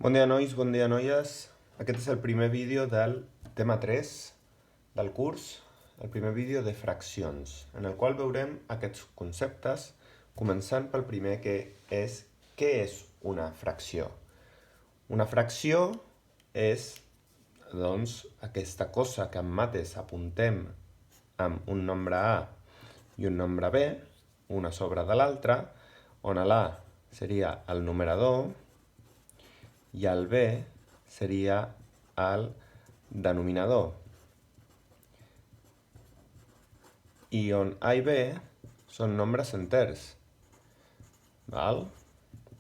Bon dia, nois, bon dia, noies. Aquest és el primer vídeo del tema 3 del curs, el primer vídeo de fraccions, en el qual veurem aquests conceptes, començant pel primer, que és què és una fracció. Una fracció és, doncs, aquesta cosa que en mates apuntem amb un nombre A i un nombre B, una sobre de l'altra, on l'A seria el numerador i el B seria el denominador. I on A i B són nombres enters. Val?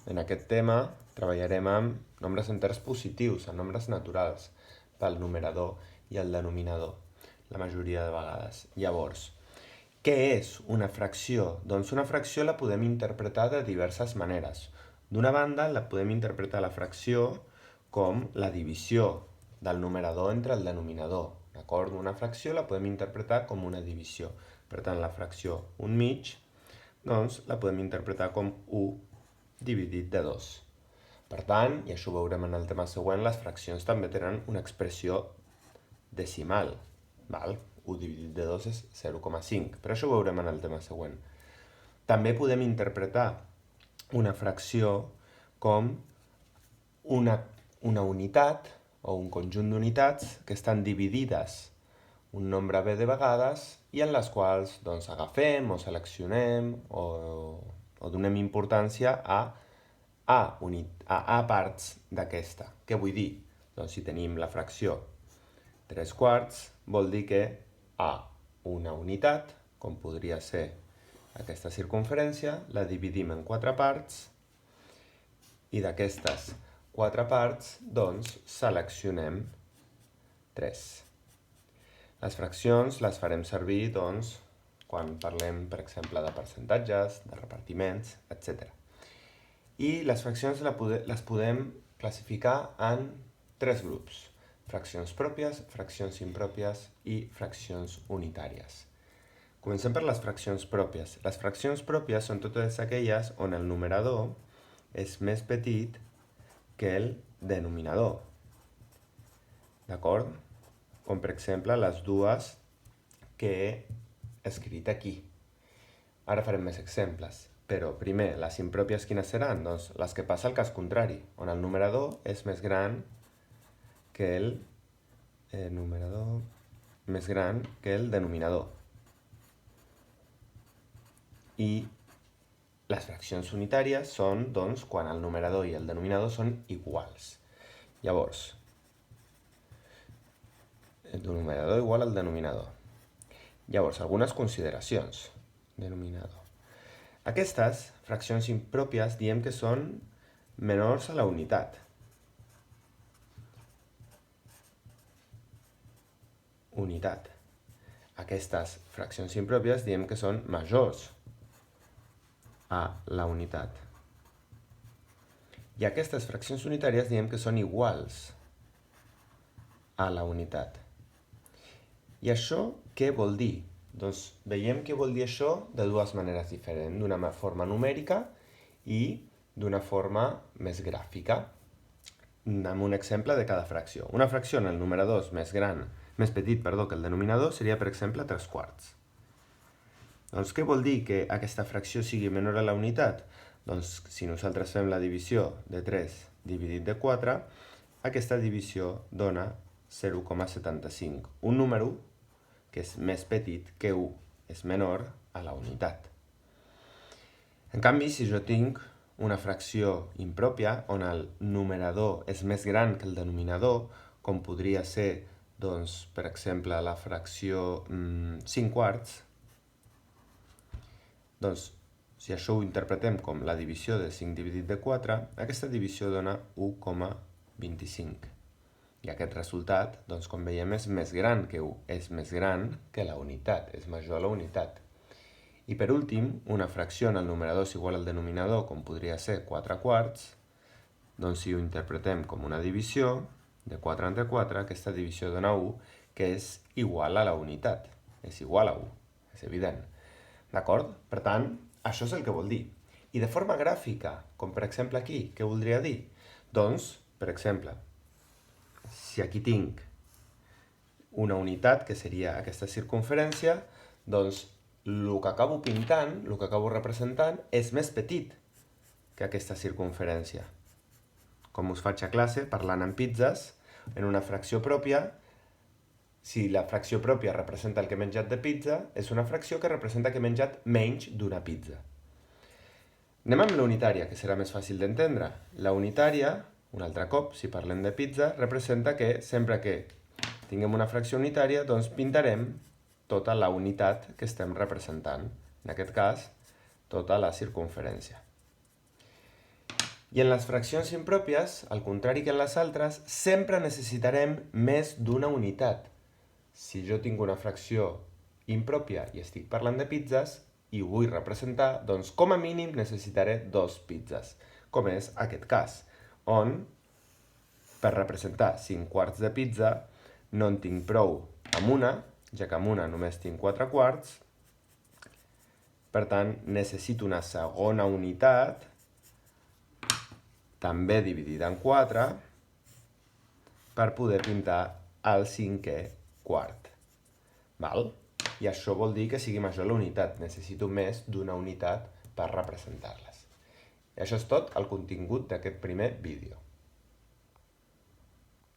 En aquest tema treballarem amb nombres enters positius, amb nombres naturals, pel numerador i el denominador, la majoria de vegades. Llavors, què és una fracció? Doncs una fracció la podem interpretar de diverses maneres. D'una banda, la podem interpretar la fracció com la divisió del numerador entre el denominador. D'acord? Una fracció la podem interpretar com una divisió. Per tant, la fracció 1 mig, doncs la podem interpretar com 1 dividit de 2. Per tant, i això ho veurem en el tema següent, les fraccions també tenen una expressió decimal. Val? 1 dividit de 2 és 0,5, però això ho veurem en el tema següent. També podem interpretar una fracció com una unitat o un conjunt d'unitats que estan dividides un nombre B de vegades i en les quals doncs, agafem o seleccionem o donem importància a A parts d'aquesta. Què vull dir? Doncs si tenim la fracció 3/4, vol dir que A, una unitat, com podria ser aquesta circumferència, la dividim en 4 parts i d'aquestes 4 parts, doncs, seleccionem 3. Les fraccions les farem servir, doncs, quan parlem, per exemple, de percentatges, de repartiments, etc. I les fraccions les podem classificar en 3 grups: fraccions pròpies, fraccions impròpies i fraccions unitàries. Comencem per les fraccions pròpies. Les fraccions pròpies són totes aquelles on el numerador és més petit que el denominador. D'acord? Com per exemple les dues que he escrit aquí. Ara farem més exemples. Però primer, les impròpies quines seran? Doncs les que passa el cas contrari, on el numerador és més gran que el denominador. I les fraccions unitàries són, doncs, quan el numerador i el denominador són iguals. Llavors, el numerador igual al denominador. Llavors, algunes consideracions. Denominador. Aquestes fraccions impròpies diem que són menors a la unitat. Unitat. Aquestes fraccions impròpies diem que són majors a la unitat. I aquestes fraccions unitàries diem que són iguals a la unitat. I això què vol dir? Doncs veiem què vol dir això de dues maneres diferents, d'una forma numèrica i d'una forma més gràfica, amb un exemple de cada fracció. Una fracció en el numerador és més petit que el denominador seria, per exemple, 3/4. Doncs què vol dir que aquesta fracció sigui menor a la unitat? Doncs si nosaltres fem la divisió de 3 dividit de 4, aquesta divisió dona 0,75. Un número que és més petit que 1, és menor a la unitat. En canvi, si jo tinc una fracció impròpia on el numerador és més gran que el denominador, com podria ser, doncs, per exemple, la fracció 5/4, doncs, si això ho interpretem com la divisió de 5 dividit de 4, aquesta divisió dona 1,25. I aquest resultat, doncs, com veiem, és més gran que 1, és més gran que la unitat, és major a la unitat. I per últim, una fracció en el numerador és igual al denominador, com podria ser 4/4, doncs si ho interpretem com una divisió de 4 entre 4, aquesta divisió dona 1, que és igual a la unitat. És igual a 1, és evident. D'acord? Per tant, això és el que vol dir. I de forma gràfica, com per exemple aquí, què voldria dir? Doncs Per exemple, si aquí tinc una unitat, que seria aquesta circunferència, doncs el que acabo pintant, el que acabo representant, és més petit que aquesta circunferència. Com us faig a classe, parlant en pizzas, en una fracció pròpia, si la fracció pròpia representa el que he menjat de pizza, és una fracció que representa que he menjat menys d'una pizza. Anem amb la unitària, que serà més fàcil d'entendre. La unitària, un altre cop, si parlem de pizza, representa que sempre que tinguem una fracció unitària, doncs pintarem tota la unitat que estem representant. En aquest cas, tota la circunferència. I en les fraccions impròpies, al contrari que en les altres, sempre necessitarem més d'una unitat. Si jo tinc una fracció impròpia i estic parlant de pizzas i ho vull representar, doncs com a mínim necessitaré 2 pizzas, com és aquest cas, on per representar 5 quarts de pizza no en tinc prou amb una, ja que amb una només tinc 4 quarts, per tant necessito una segona unitat, també dividida en 4, per poder pintar el 5è quart. Val? I això vol dir que sigui major la unitat. Necessito més d'una unitat per representar-les. I això és tot el contingut d'aquest primer vídeo.